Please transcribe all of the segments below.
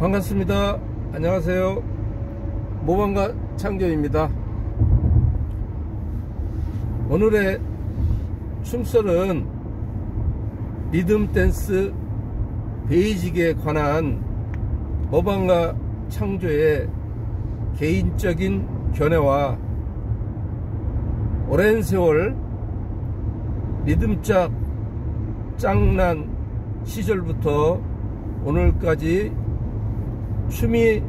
반갑습니다. 안녕하세요. 모방가 창조입니다. 오늘의 춤설은 리듬 댄스 베이직에 관한 모방가 창조의 개인적인 견해와 오랜 세월 리듬짝 짱난 시절부터 오늘까지 춤이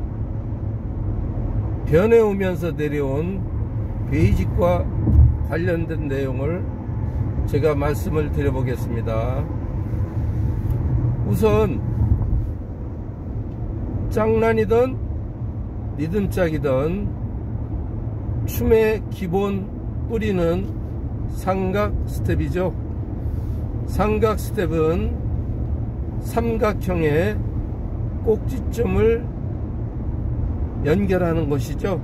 변해오면서 내려온 베이직과 관련된 내용을 제가 말씀을 드려보겠습니다. 우선 짱난이든 리듬짝이든 춤의 기본 뿌리는 삼각 스텝이죠. 삼각 스텝은 삼각형의 꼭지점을 연결하는 것이죠.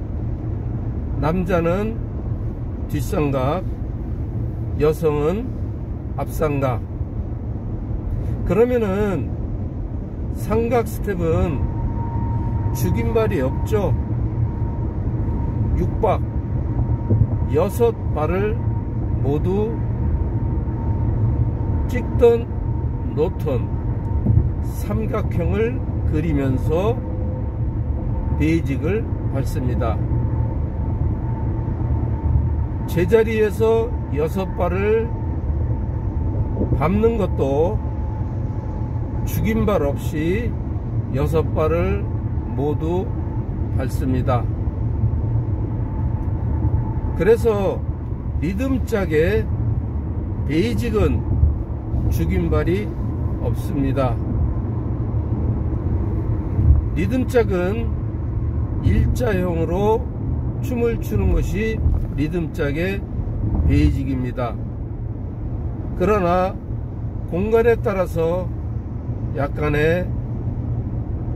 남자는 뒷삼각, 여성은 앞삼각. 그러면은 삼각 스텝은 죽임발이 없죠. 6박 6발을 모두 찍던 놓던 삼각형을 그리면서 베이직을 밟습니다. 제자리에서 6발을 밟는 것도 죽임발 없이 6발을 모두 밟습니다. 그래서 리듬짝의 베이직은 죽임발이 없습니다. 리듬짝은 일자형으로 춤을 추는 것이 리듬짝의 베이직입니다. 그러나 공간에 따라서 약간의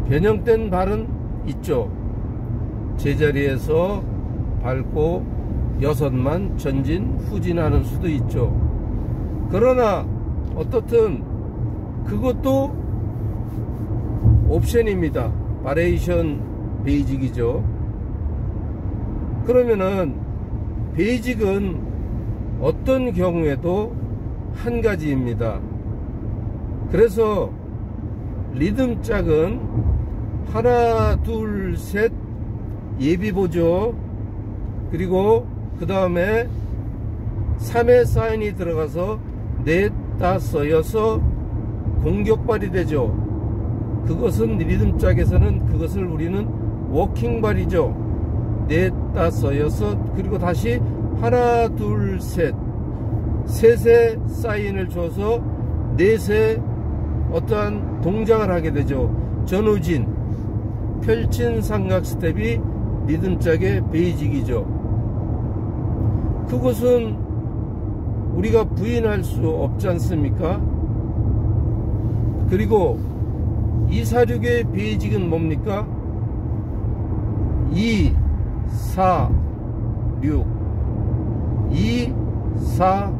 변형된 발은 있죠. 제자리에서 밟고 6만 전진 후진하는 수도 있죠. 그러나 어떻든 그것도 옵션입니다. 바리에이션 베이직이죠. 그러면은 베이직은 어떤 경우에도 한 가지입니다. 그래서 리듬짝은 하나 둘 셋 예비보죠. 그리고 그 다음에 3의 사인이 들어가서 넷, 다섯, 여섯 공격발이 되죠. 그것은 리듬짝에서는 그것을 우리는 워킹발이죠. 넷, 다섯, 여섯, 그리고 다시 하나, 둘, 셋, 셋의 사인을 줘서 넷의 어떠한 동작을 하게 되죠. 전후진, 펼친 삼각 스텝이 리듬짝의 베이직이죠. 그것은 우리가 부인할 수 없지 않습니까? 그리고 246의 베이직은 뭡니까? 2, 4, 6 2, 4,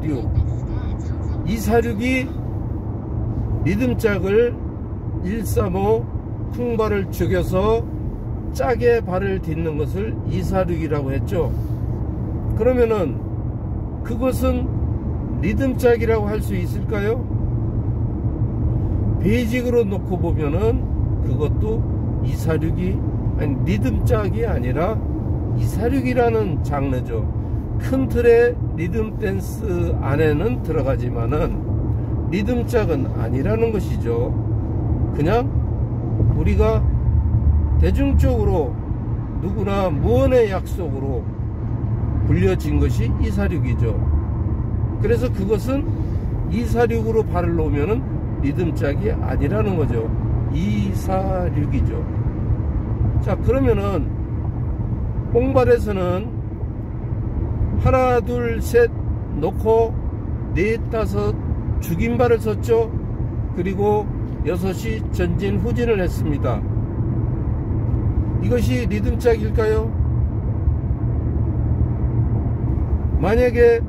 6 246이 리듬짝을 1, 3, 5 풍발을 죽여서 짜게 발을 딛는 것을 246이라고 했죠. 그러면은 그것은 리듬짝이라고 할 수 있을까요? 베이직으로 놓고 보면은 그것도 246이 아니 리듬짝이 아니라 246이라는 장르죠. 큰 틀의 리듬 댄스 안에는 들어가지만은 리듬짝은 아니라는 것이죠. 그냥 우리가 대중적으로 누구나 무언의 약속으로 불려진 것이 246이죠. 그래서 그것은 246으로 발을 놓으면은 리듬짝이 아니라는 거죠. 246이죠. 자, 그러면은 뽕발에서는 하나 둘 셋 놓고 넷 다섯 죽임발을 썼죠. 그리고 6이 전진 후진을 했습니다. 이것이 리듬짝일까요? 만약에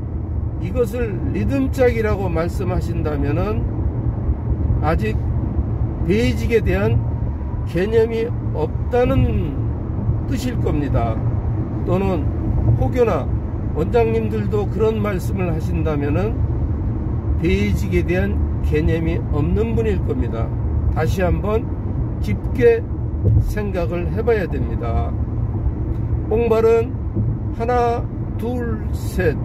이것을 리듬짝이라고 말씀하신다면은 아직 베이직에 대한 개념이 없다는 뜻일 겁니다. 또는 혹여나 원장님들도 그런 말씀을 하신다면은 베이직에 대한 개념이 없는 분일 겁니다. 다시 한번 깊게 생각을 해봐야 됩니다. 뽕발은 하나, 둘, 셋,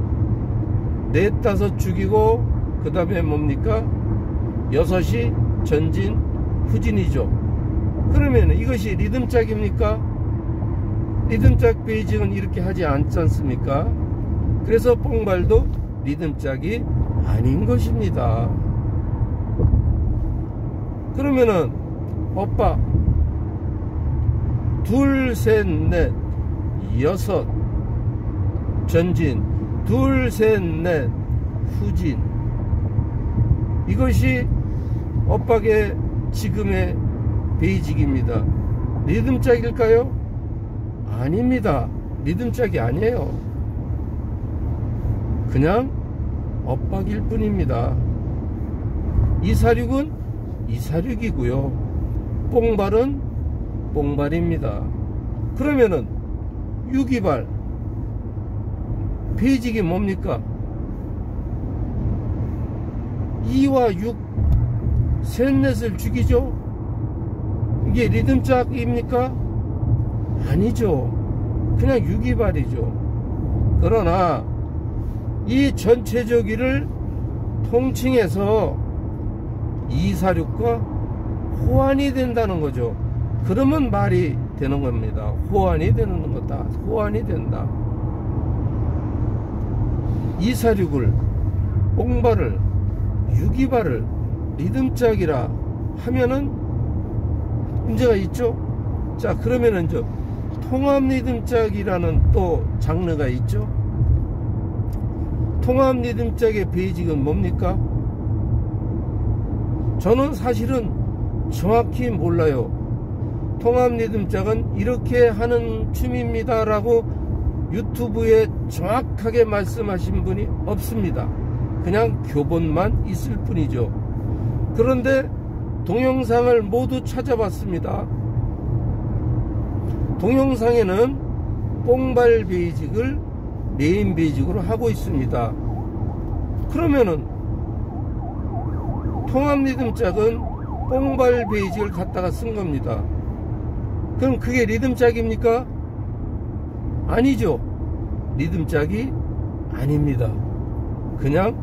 넷, 다섯 죽이고 그 다음에 뭡니까? 여섯이 전진, 후진이죠. 그러면 이것이 리듬짝입니까? 리듬짝 베이직은 이렇게 하지 않지 않습니까? 그래서 뽕발도 리듬짝이 아닌 것입니다. 그러면은 오빠 둘, 셋, 넷, 여섯 전진, 둘, 셋, 넷, 후진, 이것이 오빠의 지금의 베이직입니다. 리듬짝일까요? 아닙니다. 리듬짝이 아니에요. 그냥 엇박일 뿐입니다. 이사륙은 이사륙이고요, 뽕발은 뽕발입니다. 그러면은 유기발 베이직이 뭡니까? 2와 6 셋, 넷을 죽이죠. 이게 리듬짝입니까? 아니죠. 그냥 유기발이죠. 그러나 이 전체적이를 통칭해서 이사륙과 호환이 된다는 거죠. 그러면 말이 되는 겁니다. 호환이 되는 거다. 호환이 된다. 이사륙을, 뽕발을, 유기발을 리듬짝이라 하면은 문제가 있죠. 자, 그러면은 저 통합 리듬짝이라는 또 장르가 있죠. 통합 리듬짝의 베이직은 뭡니까? 저는 사실은 정확히 몰라요. 통합 리듬짝은 이렇게 하는 춤입니다 라고 유튜브에 정확하게 말씀하신 분이 없습니다. 그냥 교본만 있을 뿐이죠. 그런데 동영상을 모두 찾아봤습니다. 동영상에는 뽕발 베이직을 메인 베이직으로 하고 있습니다. 그러면은 통합 리듬짝은 뽕발 베이직을 갖다가 쓴 겁니다. 그럼 그게 리듬짝입니까? 아니죠. 리듬짝이 아닙니다. 그냥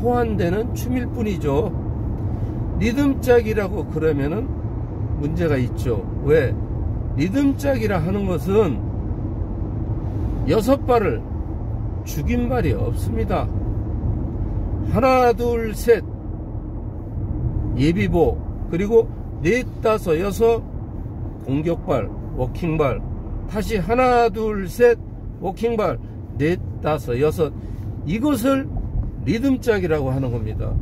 호환되는 춤일 뿐이죠. 리듬짝이라고 그러면은 문제가 있죠. 왜? 리듬짝이라 하는 것은 6발을 죽인 발이 없습니다. 하나, 둘, 셋 예비보, 그리고 넷, 다섯, 여섯 공격발, 워킹발, 다시 하나, 둘, 셋 워킹발, 넷, 다섯, 여섯, 이것을 리듬짝이라고 하는 겁니다.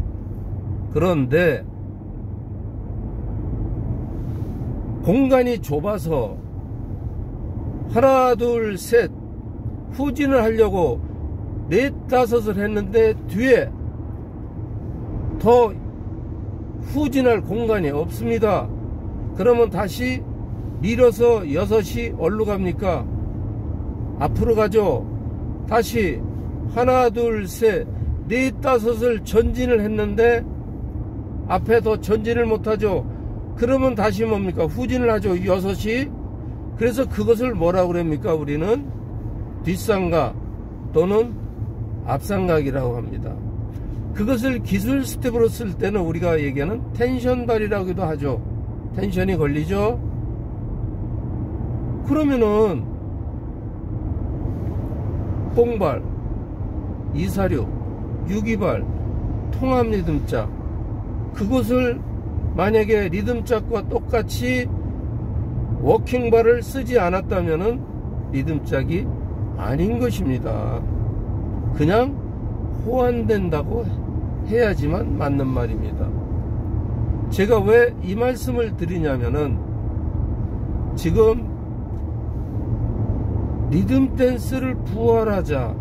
그런데 공간이 좁아서 하나, 둘, 셋 후진을 하려고 넷, 다섯을 했는데 뒤에 더 후진할 공간이 없습니다. 그러면 다시 밀어서 여섯이 어디로 갑니까? 앞으로 가죠. 다시 하나, 둘, 셋, 넷, 다섯을 전진을 했는데 앞에 더 전진을 못하죠. 그러면 다시 뭡니까? 후진을 하죠. 여섯이. 그래서 그것을 뭐라고 그럽니까? 우리는 뒷삼각 또는 앞삼각이라고 합니다. 그것을 기술 스텝으로 쓸 때는 우리가 얘기하는 텐션발이라고도 하죠. 텐션이 걸리죠. 그러면은 뽕발, 이사륙, 유기발, 통합 리듬짝, 그것을 만약에 리듬짝과 똑같이 워킹발을 쓰지 않았다면은 리듬짝이 아닌 것입니다. 그냥 호환된다고 해야지만 맞는 말입니다. 제가 왜 이 말씀을 드리냐면은 지금 리듬 댄스를 부활하자,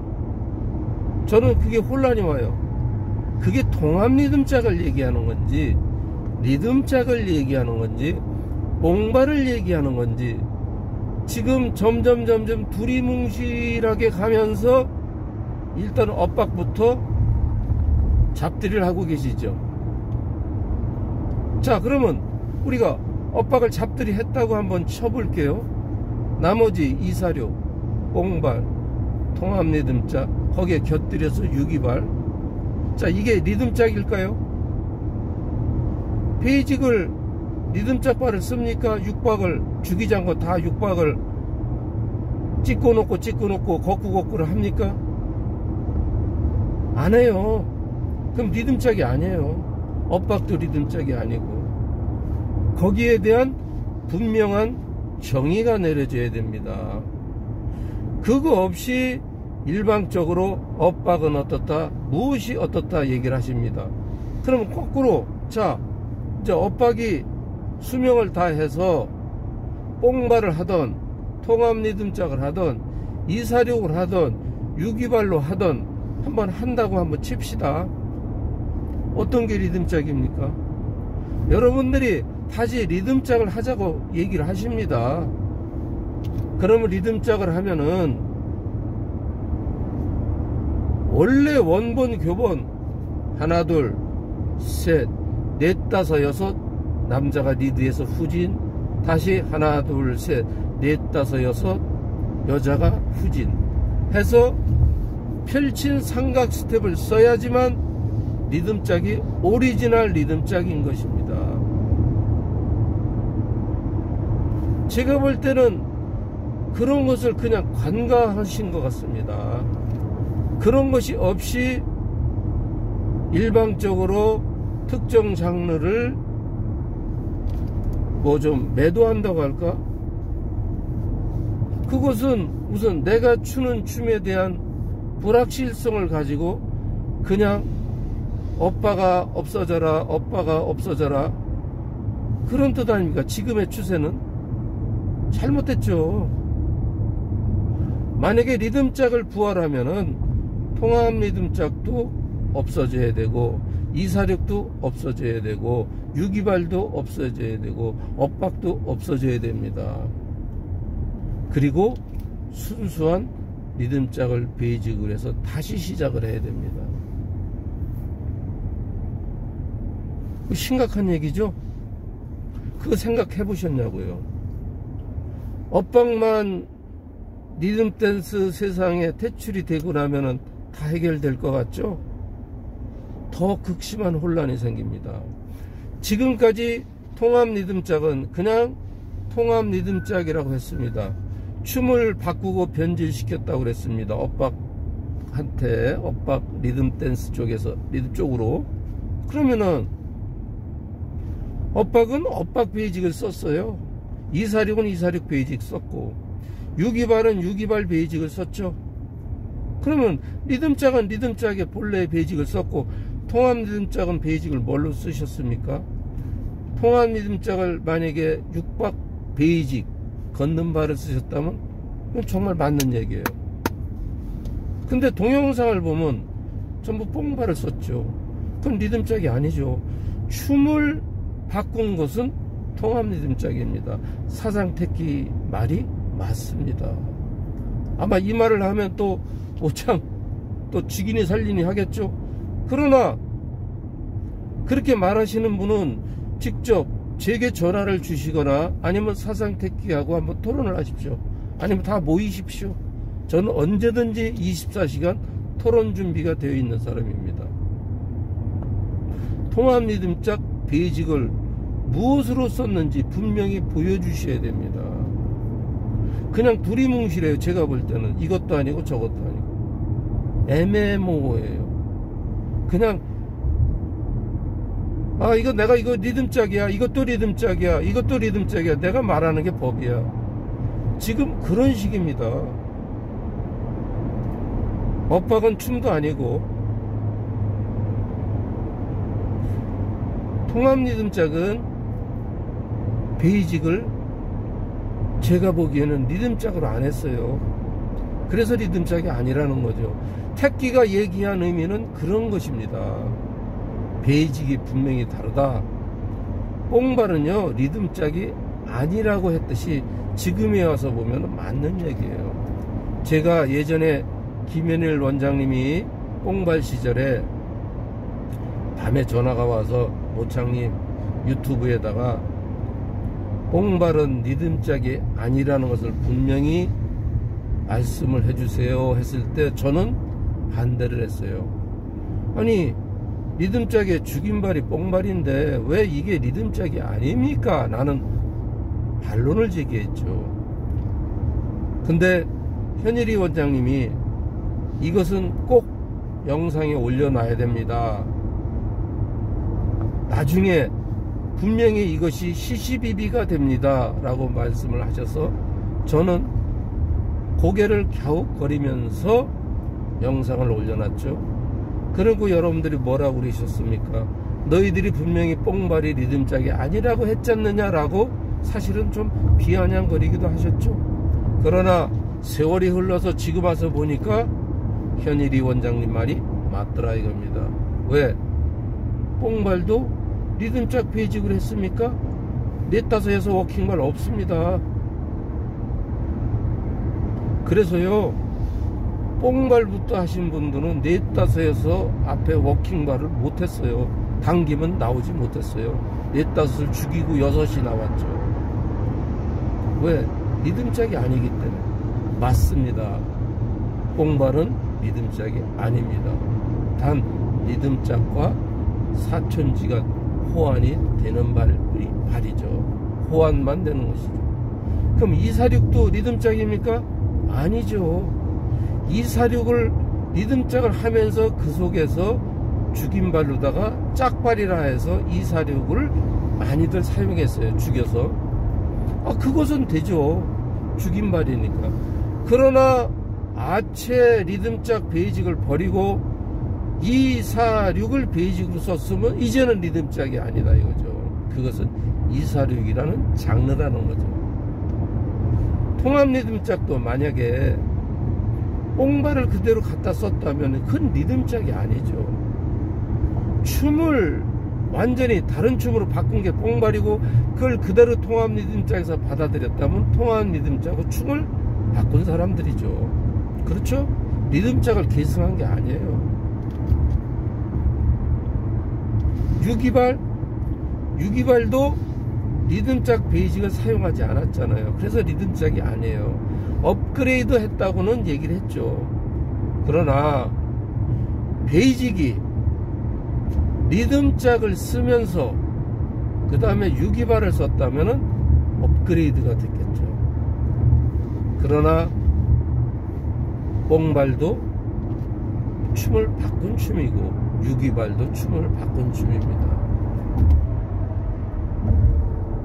저는 그게 혼란이 와요. 그게 통합 리듬짝을 얘기하는 건지 리듬짝을 얘기하는 건지 뽕발을 얘기하는 건지, 지금 점점 두리뭉실하게 가면서 일단 엇박부터 잡들이를 하고 계시죠. 자, 그러면 우리가 엇박을 잡들이 했다고 한번 쳐볼게요. 나머지 이사륙, 뽕발, 통합리듬짝, 거기에 곁들여서 유기발. 자, 이게 리듬짝일까요? 베이직을 리듬짝발을 씁니까? 육박을, 주기장거 다 육박을 찍고 놓고 거꾸를 합니까? 안 해요. 그럼 리듬짝이 아니에요. 엇박도 리듬짝이 아니고, 거기에 대한 분명한 정의가 내려져야 됩니다. 그거 없이 일방적으로 엇박은 어떻다, 무엇이 어떻다 얘기를 하십니다. 그러면 거꾸로, 자, 이제 엇박이 수명을 다해서 뽕발을 하던, 통합리듬짝을 하던, 이사륙을 하던, 유기발로 하던 한번 한다고 한번 칩시다. 어떤 게 리듬짝입니까? 여러분들이 다시 리듬짝을 하자고 얘기를 하십니다. 그러면 리듬짝을 하면은 원래 원본 교본 하나 둘 셋 넷 다섯 여섯, 남자가 리드해서 후진, 다시 하나 둘 셋 넷 다섯 여섯, 여자가 후진 해서 펼친 삼각 스텝을 써야지만 리듬짝이 오리지널 리듬짝인 것입니다. 제가 볼 때는 그런 것을 그냥 관가하신 것 같습니다. 그런 것이 없이 일방적으로 특정 장르를 뭐 좀 매도한다고 할까? 그것은 우선 내가 추는 춤에 대한 불확실성을 가지고 그냥 엇박아 없어져라, 엇박아 없어져라, 그런 뜻 아닙니까? 지금의 추세는 잘못됐죠. 만약에 리듬짝을 부활하면은 통합 리듬짝도 없어져야 되고, 이사륙도 없어져야 되고, 유기발도 없어져야 되고, 엇박도 없어져야 됩니다. 그리고 순수한 리듬짝을 베이직을 해서 다시 시작을 해야 됩니다. 심각한 얘기죠? 그거 생각해 보셨냐고요? 엇박만 리듬 댄스 세상에 퇴출이 되고 나면은 다 해결될 것 같죠? 더 극심한 혼란이 생깁니다. 지금까지 통합 리듬짝은 그냥 통합 리듬짝이라고 했습니다. 춤을 바꾸고 변질시켰다고 그랬습니다. 엇박한테, 엇박 리듬 댄스 쪽에서, 리듬 쪽으로. 그러면은 엇박은 엇박 베이직을 썼어요. 이사륙은 이사륙 베이직 썼고, 유기발은 유기발 베이직을 썼죠. 그러면 리듬짝은 리듬짝의 본래의 베이직을 썼고, 통합 리듬짝은 베이직을 뭘로 쓰셨습니까? 통합 리듬짝을 만약에 육박 베이직 걷는 발을 쓰셨다면 그건 정말 맞는 얘기예요. 근데 동영상을 보면 전부 뽕발을 썼죠. 그건 리듬짝이 아니죠. 춤을 바꾼 것은 통합 리듬짝입니다. 사상택기 말이 맞습니다. 아마 이 말을 하면 또 오참 또 지기니 살리니 하겠죠. 그러나 그렇게 말하시는 분은 직접 제게 전화를 주시거나 아니면 사상택기하고 한번 토론을 하십시오. 아니면 다 모이십시오. 저는 언제든지 24시간 토론 준비가 되어 있는 사람입니다. 통합 리듬짝 베이직을 무엇으로 썼는지 분명히 보여주셔야 됩니다. 그냥 두리뭉실해요. 제가 볼 때는 이것도 아니고 저것도 아니고 애매모호해요. 그냥 아 이거 내가 이거 리듬짝이야, 이것도 리듬짝이야, 이것도 리듬짝이야, 내가 말하는 게 법이야. 지금 그런 식입니다. 엇박은 춤도 아니고, 통합 리듬짝은 베이직을 제가 보기에는 리듬짝으로 안 했어요. 그래서 리듬짝이 아니라는 거죠. 택기가 얘기한 의미는 그런 것입니다. 베이직이 분명히 다르다. 뽕발은요 리듬짝이 아니라고 했듯이 지금에 와서 보면 맞는 얘기예요. 제가 예전에 김현일 원장님이 뽕발 시절에 밤에 전화가 와서 모창님 유튜브에다가 뽕발은 리듬짝이 아니라는 것을 분명히 말씀을 해주세요 했을 때 저는 반대를 했어요. 아니 리듬짝의 죽임발이 뽕발인데 왜 이게 리듬짝이 아닙니까? 나는 반론을 제기했죠. 근데 현일이 원장님이 이것은 꼭 영상에 올려놔야 됩니다. 나중에 분명히 이것이 시시비비가 됩니다 라고 말씀을 하셔서 저는 고개를 갸웃거리면서 영상을 올려놨죠. 그리고 여러분들이 뭐라고 그러셨습니까? 너희들이 분명히 뽕발이 리듬짝이 아니라고 했잖느냐 라고 사실은 좀 비아냥거리기도 하셨죠. 그러나 세월이 흘러서 지금 와서 보니까 현일이 원장님 말이 맞더라 이겁니다. 왜? 뽕발도 리듬짝 베이직을 했습니까? 넷다섯에서 워킹발 없습니다. 그래서요 뽕발부터 하신 분들은 넷다섯에서 앞에 워킹발을 못했어요. 당기면 나오지 못했어요. 넷다섯을 죽이고 여섯이 나왔죠. 왜? 리듬짝이 아니기 때문에. 맞습니다. 뽕발은 리듬짝이 아닙니다. 단 리듬짝과 사촌지가 호환이 되는 발이죠. 호환만 되는 것이죠. 그럼 246도 리듬짝입니까? 아니죠. 246을 리듬짝을 하면서 그 속에서 죽임발로다가 짝발이라 해서 246을 많이들 사용했어요. 죽여서. 그것은 되죠. 죽임발이니까. 그러나 아체 리듬짝 베이직을 버리고 246을 베이직으로 썼으면 이제는 리듬짝이 아니다 이거죠. 그것은 246이라는 장르라는 거죠. 통합 리듬짝도 만약에 뽕발을 그대로 갖다 썼다면 그건 리듬짝이 아니죠. 춤을 완전히 다른 춤으로 바꾼 게 뽕발이고 그걸 그대로 통합 리듬짝에서 받아들였다면 통합 리듬짝으로 춤을 바꾼 사람들이죠. 그렇죠? 리듬짝을 계승한 게 아니에요. 유기발도 리듬짝 베이직을 사용하지 않았잖아요. 그래서 리듬짝이 아니에요. 업그레이드 했다고는 얘기를 했죠. 그러나 베이직이 리듬짝을 쓰면서 그 다음에 유기발을 썼다면은 업그레이드가 됐겠죠. 그러나 뽕발도 춤을 바꾼 춤이고 유기발도 춤을 바꾼 춤입니다.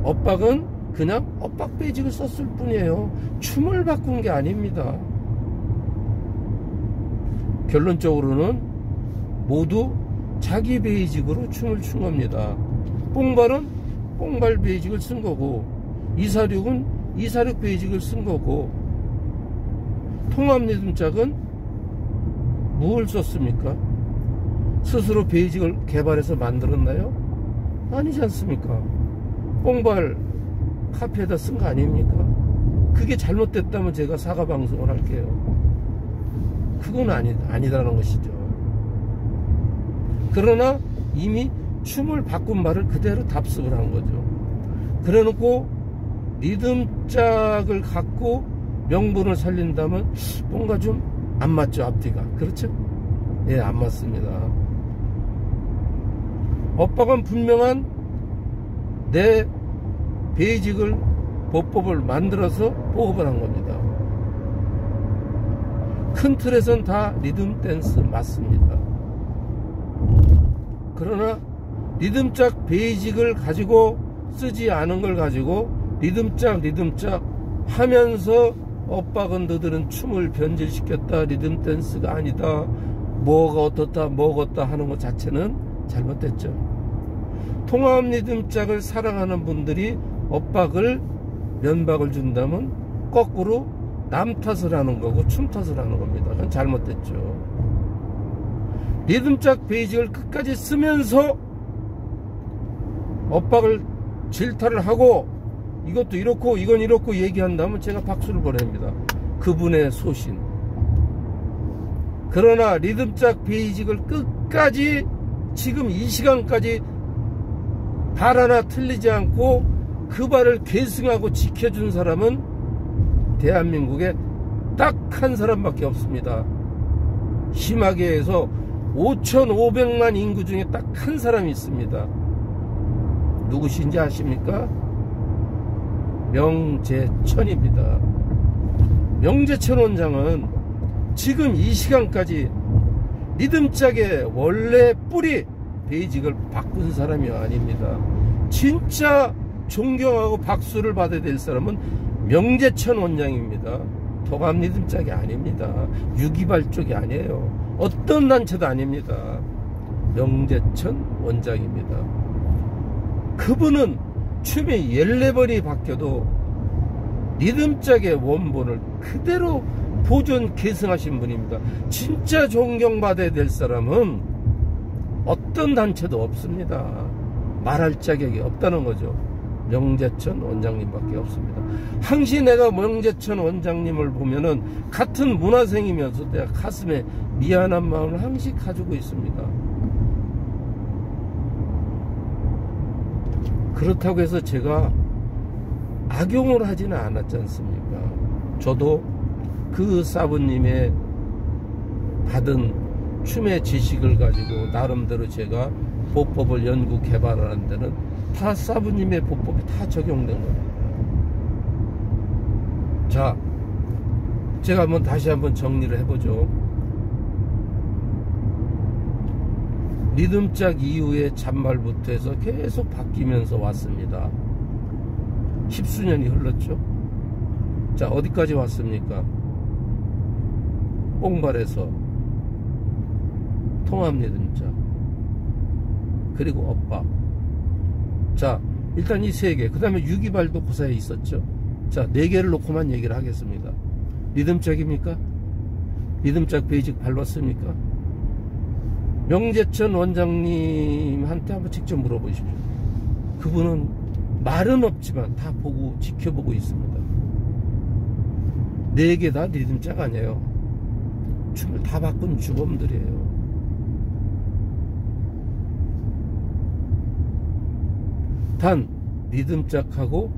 엇박은 그냥 엇박 베이직을 썼을 뿐이에요. 춤을 바꾼 게 아닙니다. 결론적으로는 모두 자기 베이직으로 춤을 춘 겁니다. 뽕발은 뽕발 베이직을 쓴 거고 246은 246 베이직을 쓴 거고 통합 리듬짝은 뭘 썼습니까? 스스로 베이직을 개발해서 만들었나요? 아니지 않습니까? 뽕발 카피에다 쓴 거 아닙니까? 그게 잘못됐다면 제가 사과 방송을 할게요. 그건 아니다는 것이죠. 그러나 이미 춤을 바꾼 말을 그대로 답습을 한 거죠. 그래 놓고 리듬짝을 갖고 명분을 살린다면 뭔가 좀 안 맞죠, 앞뒤가. 그렇죠? 예, 안 맞습니다. 엇박은 분명한 내 베이직을 보법을 만들어서 보급을 한 겁니다. 큰 틀에선 다 리듬 댄스 맞습니다. 그러나 리듬짝 베이직을 가지고 쓰지 않은 걸 가지고 리듬짝 하면서 엇박은 너들은 춤을 변질시켰다, 리듬 댄스가 아니다, 뭐가 어떻다 하는 것 자체는 잘못됐죠. 통합 리듬짝을 사랑하는 분들이 엇박을 면박을 준다면 거꾸로 남 탓을 하는 거고 춤 탓을 하는 겁니다. 그건 잘못됐죠. 리듬짝 베이직을 끝까지 쓰면서 엇박을 질타를 하고 이것도 이렇고 이건 이렇고 얘기한다면 제가 박수를 보냅니다. 그분의 소신. 그러나 리듬짝 베이직을 끝까지 지금 이 시간까지 발 하나 틀리지 않고 그 발을 계승하고 지켜준 사람은 대한민국에 딱 한 사람밖에 없습니다. 심하게 해서 5,500만 인구 중에 딱 한 사람이 있습니다. 누구신지 아십니까? 명재천입니다. 명재천 원장은 지금 이 시간까지 리듬짝의 원래 뿌리 베이직을 바꾼 사람이 아닙니다. 진짜 존경하고 박수를 받아야 될 사람은 명재천 원장입니다. 도감 리듬짝이 아닙니다. 유기발 쪽이 아니에요. 어떤 단체도 아닙니다. 명재천 원장입니다. 그분은 춤이 14번이 바뀌어도 리듬짝의 원본을 그대로 보존 계승하신 분입니다. 진짜 존경받아야 될 사람은 어떤 단체도 없습니다. 말할 자격이 없다는 거죠. 명재천 원장님밖에 없습니다. 항시 내가 명재천 원장님을 보면은 같은 문화생이면서 내가 가슴에 미안한 마음을 항시 가지고 있습니다. 그렇다고 해서 제가 악용을 하지는 않았지 않습니까? 저도 그 사부님의 받은 춤의 지식을 가지고 나름대로 제가 보법을 연구 개발하는 데는 다 사부님의 보법이 다 적용된 겁니다. 자, 제가 다시 한번 정리를 해보죠. 리듬짝 이후에 잔말부터 해서 계속 바뀌면서 왔습니다. 십수년이 흘렀죠. 자, 어디까지 왔습니까? 뽕발에서 통합리듬짝, 그리고 엇박. 자, 일단 이 세 개. 그 다음에 유기발도 그 사이에 있었죠. 자, 네 개를 놓고만 얘기를 하겠습니다. 리듬짝입니까? 리듬짝 베이직 밟았습니까? 명재천 원장님한테 한번 직접 물어보십시오. 그분은 말은 없지만 다 보고 지켜보고 있습니다. 네 개 다 리듬짝 아니에요. 춤을 다 바꾼 주범들이에요. 단 리듬짝하고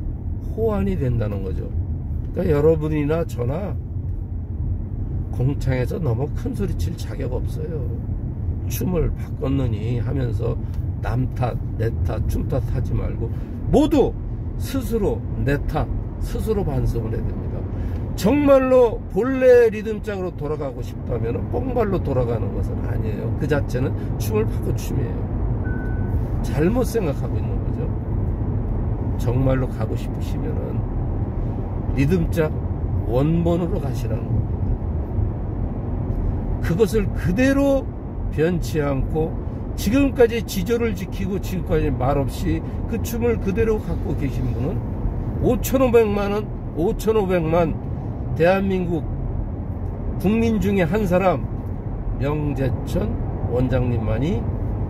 호환이 된다는 거죠. 그러니까 여러분이나 저나 공창에서 너무 큰 소리 칠 자격 없어요. 춤을 바꿨느니 하면서 남 탓, 내 탓, 춤 탓 하지 말고 모두 스스로 내 탓, 스스로 반성을 해야 됩니다. 정말로 본래 리듬짝으로 돌아가고 싶다면 뽕발로 돌아가는 것은 아니에요. 그 자체는 춤을 바꾼 춤이에요. 잘못 생각하고 있는 거죠. 정말로 가고 싶으시면은 리듬짝 원본으로 가시라는 겁니다. 그것을 그대로 변치 않고 지금까지 지조를 지키고 지금까지 말없이 그 춤을 그대로 갖고 계신 분은 5,500만 대한민국 국민 중에 한 사람 명재천 원장님만이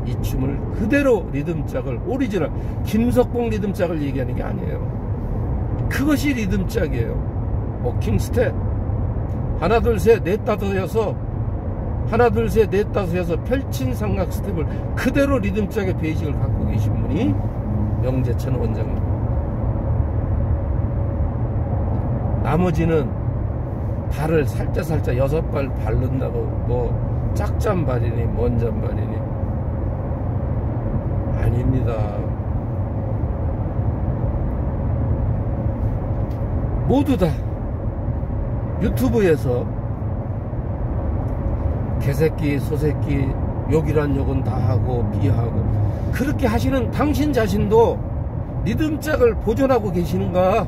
이 춤을 그대로 리듬짝을 오리지널 김석봉 리듬짝을 얘기하는 게 아니에요. 그것이 리듬짝이에요. 워킹 스텝 하나 둘 셋 넷 다섯 여섯 하나 둘 셋 넷 다섯 여섯 펼친 삼각 스텝을 그대로 리듬짝의 베이직을 갖고 계신 분이 명재천 원장님. 나머지는 발을 살짝 6발 바른다고 뭐 짝잠발이니 먼잠발이니 아닙니다. 모두 다 유튜브에서 개새끼 소새끼 욕이란 욕은 다 하고 비하고 그렇게 하시는 당신 자신도 리듬짝을 보존하고 계시는가?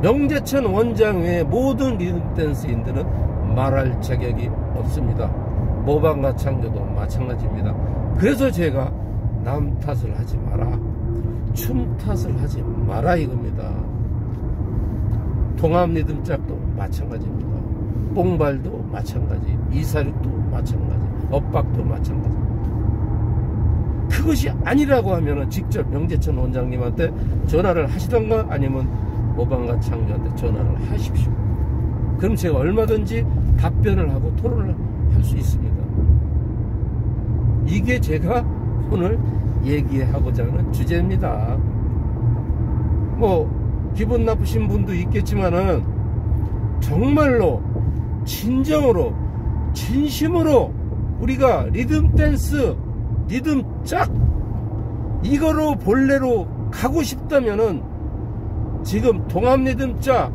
명재천 원장 외에 모든 리듬 댄스인들은 말할 자격이 없습니다. 모방과 창조도 마찬가지입니다. 그래서 제가 남 탓을 하지 마라, 춤 탓을 하지 마라 이겁니다. 통합 리듬짝도 마찬가지입니다. 뽕발도 마찬가지, 이사륙도 마찬가지, 엇박도 마찬가지. 그것이 아니라고 하면은 직접 명재천 원장님한테 전화를 하시던가 아니면 모방가 창조한테 전화를 하십시오. 그럼 제가 얼마든지 답변을 하고 토론을 할 수 있습니다. 이게 제가 오늘 얘기하고자 하는 주제입니다. 뭐 기분 나쁘신 분도 있겠지만은 정말로 진정으로 진심으로 우리가 리듬 댄스 리듬 짝 이거로 본래로 가고 싶다면은 지금 동합 리듬 짝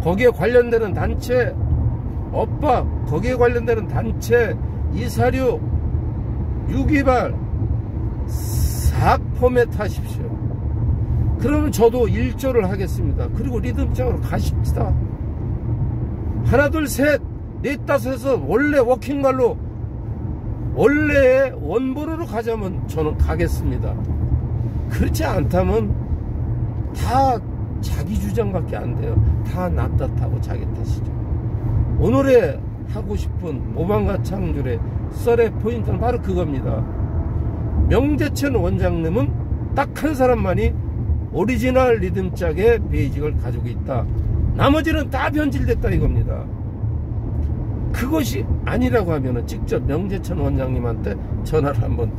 거기에 관련되는 단체 엇박 거기에 관련되는 단체 246 628 싹 포맷 하십시오. 그러면 저도 일조를 하겠습니다. 그리고 리듬장으로 가십시다. 하나 둘 셋 넷 다섯에서 원래 워킹말로 원래의 원본으로 가자면 저는 가겠습니다. 그렇지 않다면 다 자기 주장밖에 안 돼요. 다 나 탓하고 자기 탓이죠. 오늘의 하고 싶은 모방가 창조의 썰의 포인트는 바로 그겁니다. 명재천 원장님은 딱 한 사람만이 오리지널 리듬짝의 베이직을 가지고 있다. 나머지는 다 변질됐다 이겁니다. 그것이 아니라고 하면 직접 명재천 원장님한테 전화를 한번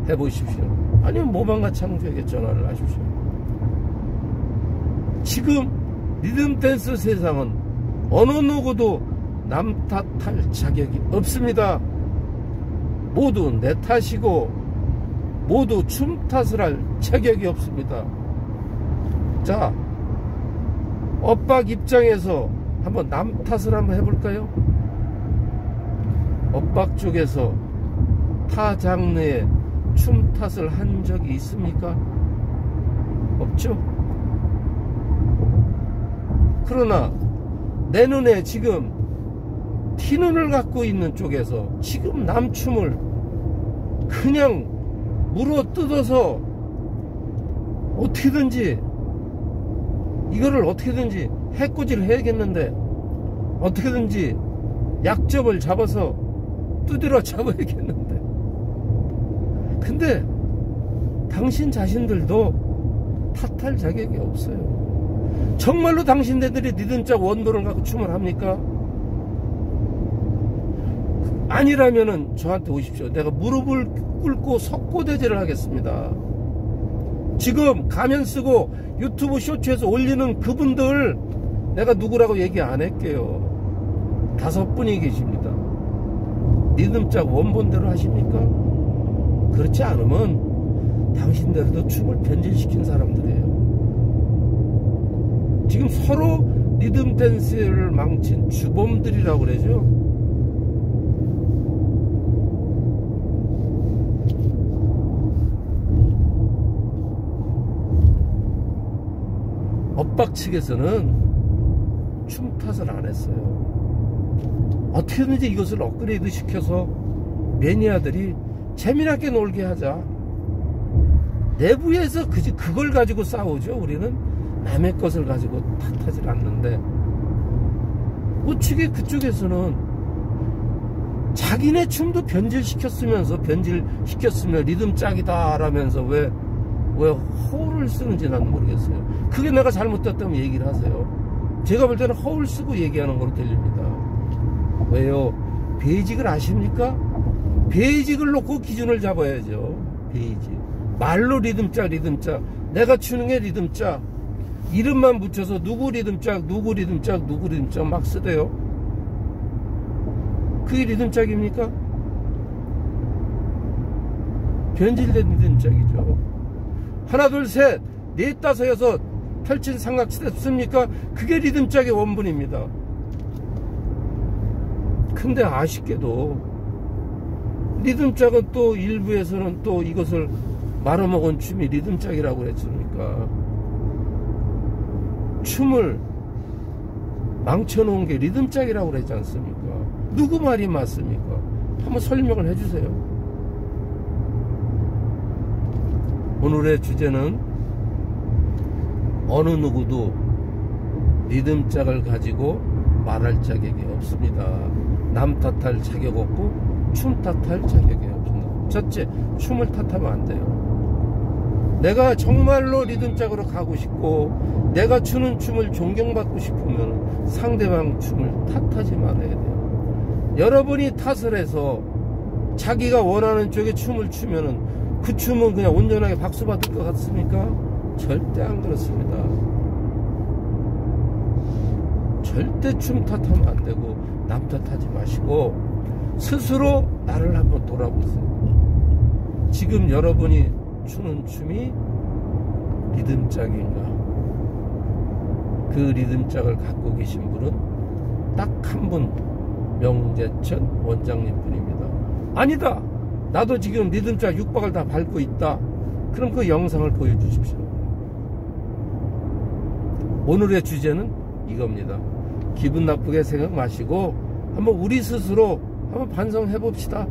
해보십시오. 아니면 모방가 창조에게 전화를 하십시오. 지금 리듬 댄스 세상은 어느 누구도 남 탓할 자격이 없습니다. 모두 내 탓이고 모두 춤 탓을 할 자격이 없습니다. 자, 엇박 입장에서 한번 남 탓을 한번 해볼까요? 엇박 쪽에서 타 장르의 춤 탓을 한 적이 있습니까? 없죠? 그러나 내 눈에 지금 티눈을 갖고 있는 쪽에서 지금 남춤을 그냥 물어 뜯어서 어떻게든지 이거를 어떻게든지 해코지를 해야겠는데 어떻게든지 약점을 잡아서 두드려 잡아야겠는데 근데 당신 자신들도 탓할 자격이 없어요. 정말로 당신네들이 리듬짝 원본을 갖고 춤을 합니까? 아니라면은 저한테 오십시오. 내가 무릎을 꿇고 석고대죄를 하겠습니다. 지금 가면 쓰고 유튜브 쇼츠에서 올리는 그분들 내가 누구라고 얘기 안 할게요. 5분이 계십니다. 리듬짝 원본대로 하십니까? 그렇지 않으면 당신들도 춤을 변질시킨 사람들이에요. 지금 서로 리듬 댄스를 망친 주범들이라고 그러죠. 엇박 측에서는 춤 탓을 안 했어요. 어떻게든지 이것을 업그레이드 시켜서 매니아들이 재미나게 놀게 하자. 내부에서 그걸 가지고 싸우죠. 우리는 남의 것을 가지고 탓하지 않는데 우측에 그쪽에서는 자기네 춤도 변질시켰으면 리듬 짝이다 라면서 왜 허울을 쓰는지 난 모르겠어요. 그게 내가 잘못됐다면 얘기를 하세요. 제가 볼 때는 허울 쓰고 얘기하는 걸로 들립니다. 왜요? 베이직을 아십니까? 베이직을 놓고 기준을 잡아야죠. 베이직 말로 리듬짝 내가 추는 게 리듬짝 이름만 붙여서 누구 리듬짝 막 쓰대요. 그게 리듬짝입니까? 변질된 리듬짝이죠. 하나 둘 셋 넷 다섯 여섯 펼친 삼각지대 씁니까? 그게 리듬짝의 원본입니다. 근데 아쉽게도 리듬짝은 또 일부에서는 또 이것을 말아먹은 춤이 리듬짝이라고 했습니까? 춤을 망쳐놓은 게 리듬짝이라고 그러지 않습니까? 누구 말이 맞습니까? 한번 설명을 해주세요. 오늘의 주제는 어느 누구도 리듬짝을 가지고 말할 자격이 없습니다. 남 탓할 자격 없고 춤 탓할 자격이 없습니다. 첫째, 춤을 탓하면 안 돼요. 내가 정말로 리듬짝으로 가고 싶고 내가 추는 춤을 존경받고 싶으면 상대방 춤을 탓하지 말아야 돼요. 여러분이 탓을 해서 자기가 원하는 쪽에 춤을 추면은 그 춤은 그냥 온전하게 박수 받을 것 같습니까? 절대 안 그렇습니다. 절대 춤 탓하면 안 되고 남 탓하지 마시고 스스로 나를 한번 돌아보세요. 지금 여러분이 추는 춤이 리듬짝인가? 그 리듬짝을 갖고 계신 분은 딱 한 분, 명재천 원장님 뿐입니다. 아니다! 나도 지금 리듬짝 6박을 다 밟고 있다. 그럼 그 영상을 보여주십시오. 오늘의 주제는 이겁니다. 기분 나쁘게 생각 마시고 한번 우리 스스로 한번 반성해 봅시다.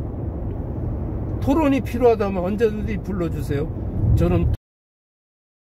토론이 필요하다면 언제든지 불러주세요. 저는